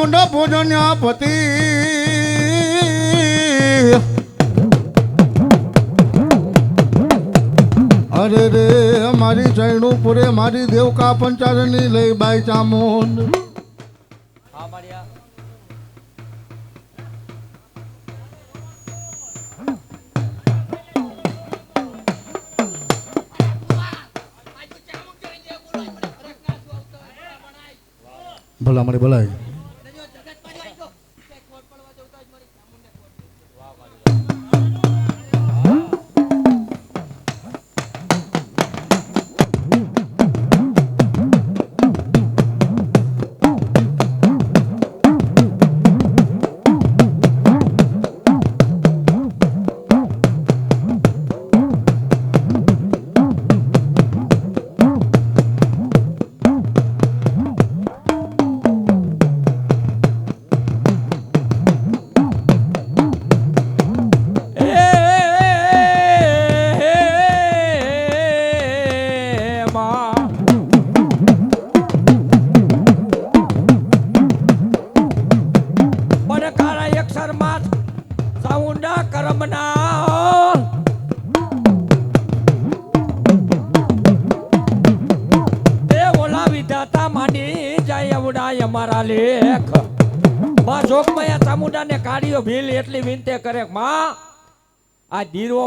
ચામુંડ પૂજન્યા પતિ અરે રે મારી ચૈણું પૂરે મારી દેવકા પંચારની લઈ બાઈ ચામુંડ ભલા મારી ભલાઈ અમારા લેખ માં જોગમાયા ચામુંડાને કાઢ્યો ભીલ એટલી વિનંતી કરે માં આ દીરો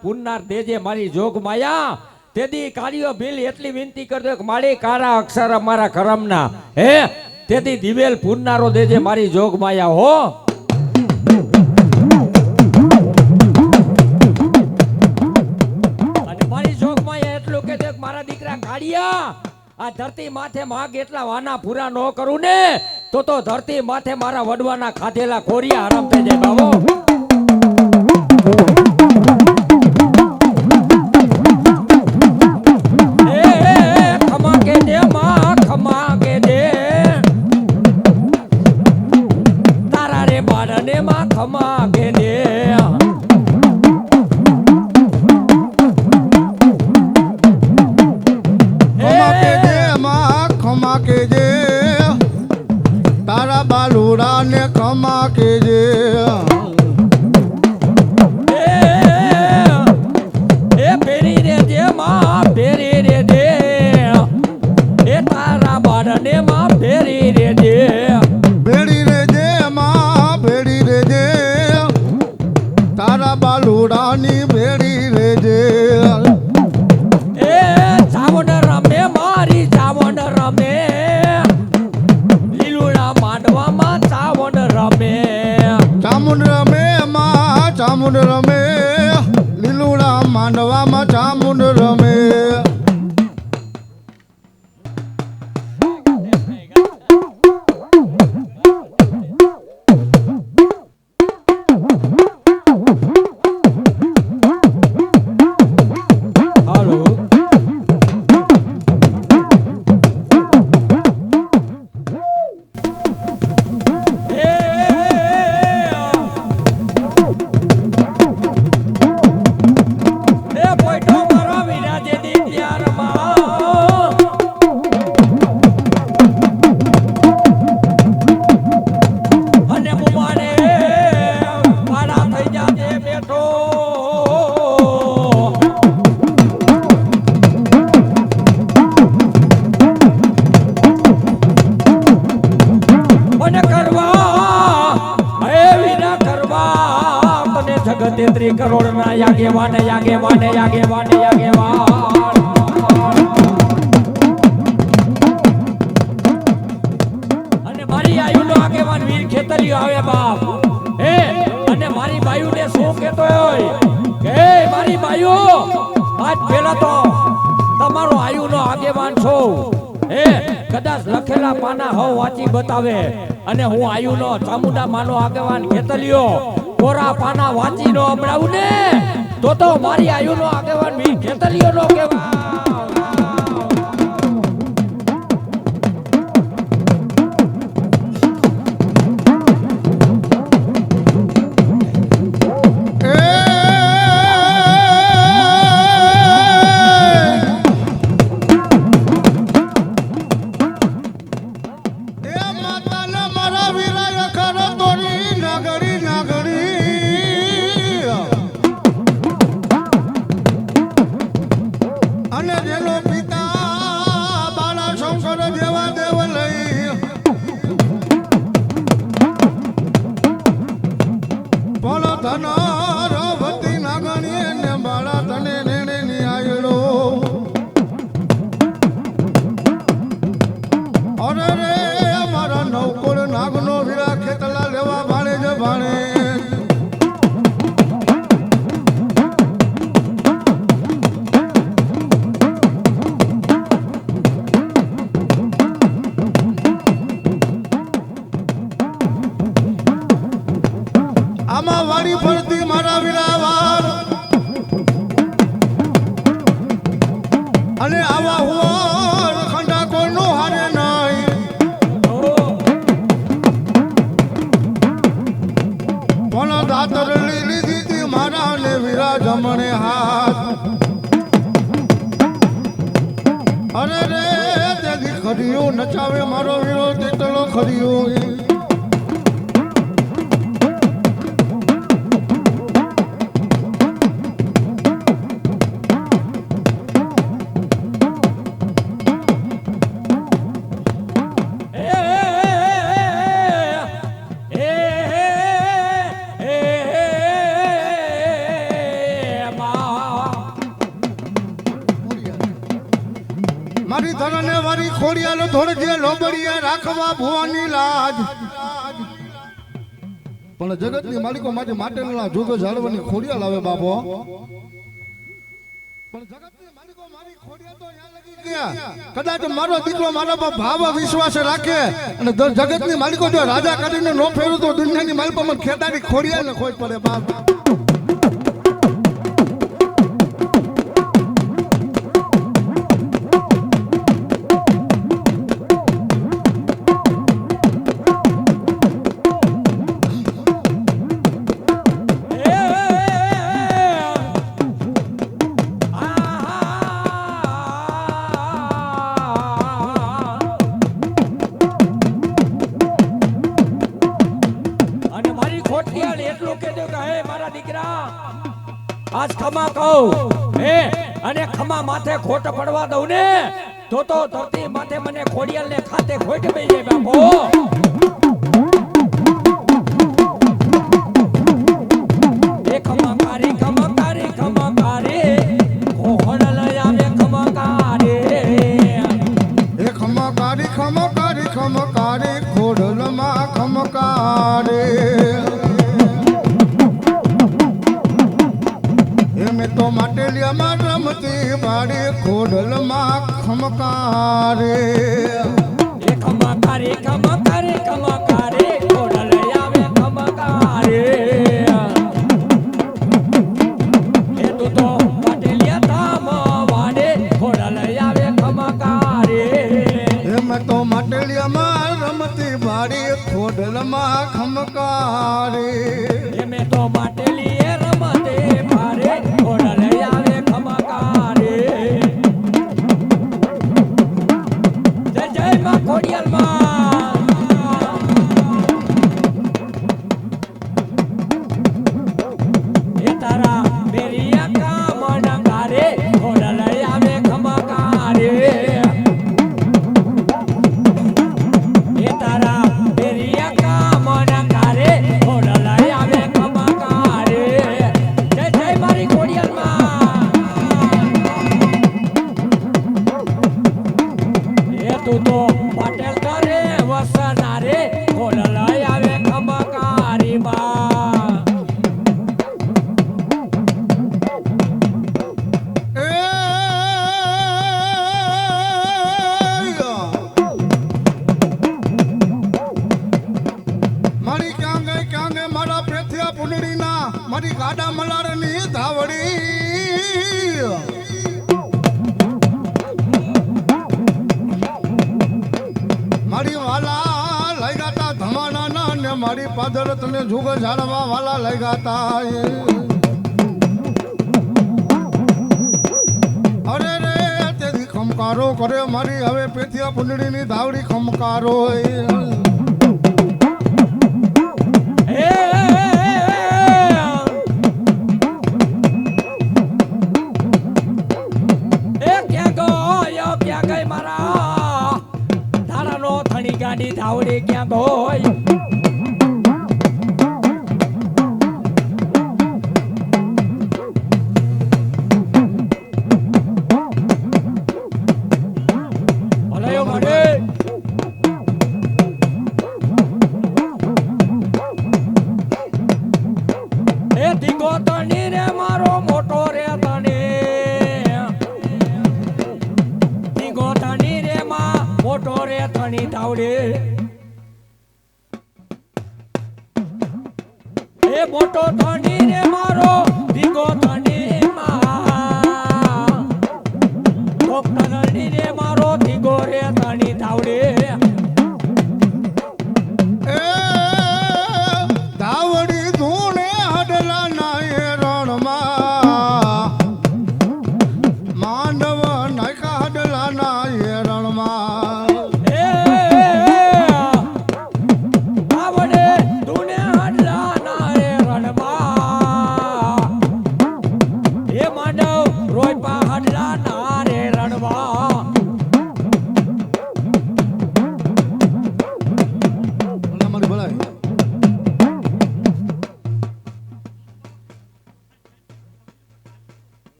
પૂરનાર દેજે મારી જોગમાયા તેદી કાઢ્યો ભીલ એટલી વિનંતી કરતો કે મારી કારા અક્ષર અમારા કરમના હે તેદી દિવેલ પૂરનારો દેજે મારી જોગમાયા હો અને મારી જોગમાયા એટલું કે મારા દીકરા કાઢ્યા આ ધરતી માથે માગ એટલા વાના પૂરા ન કરું ને તો ધરતી માથે મારા વડવાના ખાધેલા ખોરિયા હરામ થઈ જાય બાબો ખમા કે દે માં ખમા કે દે તારા રે બાળને માં ખમા કે દે કેજે તારા બાલુડા ને ખમા કેજે એ ફેરી રે જે માં ફેરી રે દે એ તારા બાળને માં ફેરી રે દે ફેરી રે જે માં ફેરી રે જે તારા બાલુડા ની ફેરી રે જે એ ચાવડ રમે મારી ચાવડ રમે ચામુંડ રમે માં ચામુંડ રમે લીલુડા માંડવામાં ચામુંડ રમે તેત્રી કરોડ ના યાગેવાન યાગેવાન યાગેવાન યાગેવાન અને મારી આયુનો આગેવાન વીર ખેતરીઓ આવે બાપ હે અને મારી બાયુને શું કહેતો હોય કે મારી બાયુ આજ પહેલા તો તમારો આયુનો આગેવાન છો હે કદાચ લખેલા પાના હવ વાંચી બતાવે અને હું આયુનો ચામુંડા માનો આગેવાન ખેતરીઓ કોરા પાના વાંચી નો અમડાવું ને તો મારી આયુનો આગેવાન વીર ખેતરીઓ નો કહેવાય અને આવા હોર ખંડા કોઈનું હારે નહીં. પણ દાતર લીધી હતી મારા ને વિરાજ જમણે હાથ. અરે રે તેથી ખરીયું નચાવે મારો વીરો તેટલો ખરીયું. મારી ધરને વારી ખોડિયાલો ધોળજે લોબડીએ રાખવા ભુવાની લાજ. પણ જગતની માલિકો માટે માટેલા જોગો જાળવાની ખોડિયાલ આવે બાપો. પણ જગતની માલિકો મારી ખોડિયાલ તો યા લગી ગયા. કદાચ મારો દીકરો મારા પર ભાવ વિશ્વાસ રાખે અને જગતની માલિકો જો રાજા કરીને નો ફેરું તો દુનિયાની માલિકો મને ખેતાની ખોડિયાલ ને ખોજ પડે બાપ. આજ ખમા કહું હે અને ખમા માથે ખોટ પડવા દઉં ને તો ધરતી માથે મને ખોડિયાલ ને ખાતે ખોટ પડી જાય બાપો. એ ખમકારી ખમકારી ખમકારી ખોડલ આવે ખમકારી. એ ખમકારી ખમકારી ખમકારી ખોડલમાં ખમકારી. તો માટેલિયામાં રમતી બાળી ખોડલમાં ખમકારે. એ ખમકારે ખમકારે ખમકારે ખોડલ આવે ખમકારે. એ તું તો માટેલિયા ધામ વાડે ખોડલ આવે ખમકારે. એમ તો માટેલિયામાં રમતી બાળી ખોડલમાં ખમકારે. એમ તો માટેલીએ રમતે ભારે ખોડલ આવે ખમકારે. જય જય માં ખોડિયાલ માં. એ તારા બેરિયા કામ નગારે ખોડલ આવે ખમકારે. એ તારા બેરિયા કામ નગારે ખોડલ આવે ખમકારે. જય જય મારી ખોડિયાલ માં. એ તું તો પાટેલ કરે વસનારે ખોડલ આવે ખમકારી માં. એ મારી ક્યાં ગઈ મારા પેથિયા પુંડળીના મારી ગાડા મલાડની ધાવડી. મારી વાલા લઈ ગાતા ધમાના ને મારી પાદર તને જુગ ઝાડવા વાલા લઈ ગાતા. અરે રે તેથી ખમકારો કરે મારી હવે પેથિયા પુંડળીની ધાવડી ખમકારો. ક્યાં ગઈ મારા તારાનો થણી ગાડી ધાવડી ક્યાં ગઈ. ભલાયો મળે એ ધીંગો તણી રે મારો મોટો રે તણી. ધીંગો તણી રે માં મોટો રે તણી ધાવડી. એ મોટો તણી રે મારો ધીંગો તણી માં કોકટનની રે મારો ધીગો રે તાણી તાવડે એ ધાવડી ધૂણે હડલા નાય રણમાં માંડવ નાયકા હડલા નાય રણમાં એ તાવડે તુને હડલા ના રે રણમાં એ માંડવ રોયપા હડલા ના રે રણમાં મારી ભલાઈ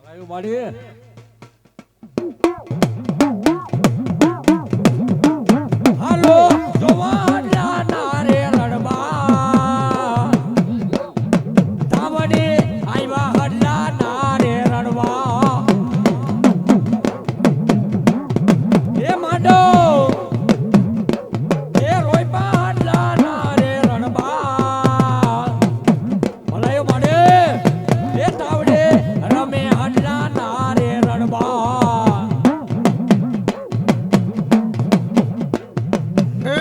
આવ્યું માડી હાલો જોવાના ના રે રણવા તાવડે આયવા હડલા ના રે રણવા એ માંડો એ રોયપા હડલા ના રે રણવા ભલાયો માડે એ તાવડે રમે હડલા ના રે રણવા એ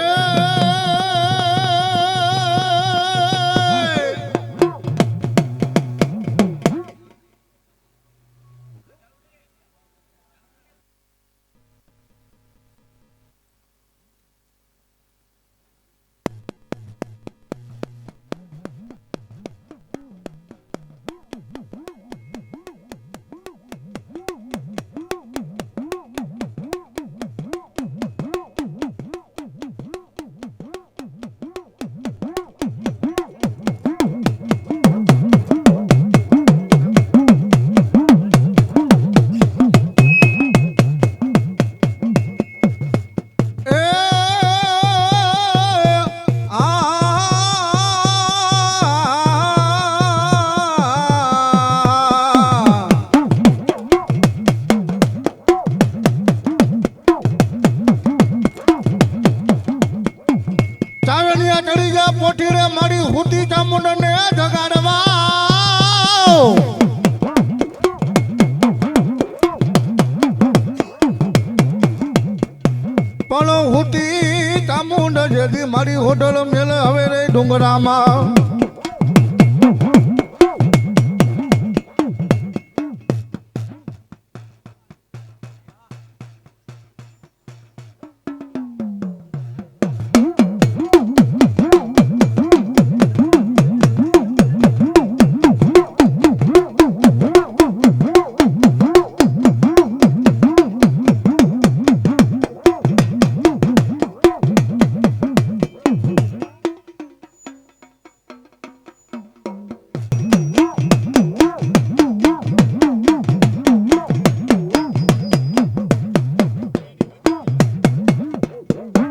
ચારણિયા ચડી ગયા પોઠી રે મારી હુતી ચામુંડને જગાડવા પણ હુતી ચામુંડ જેથી મારી હોટલ મેલે હવે રે ડુંગરામાં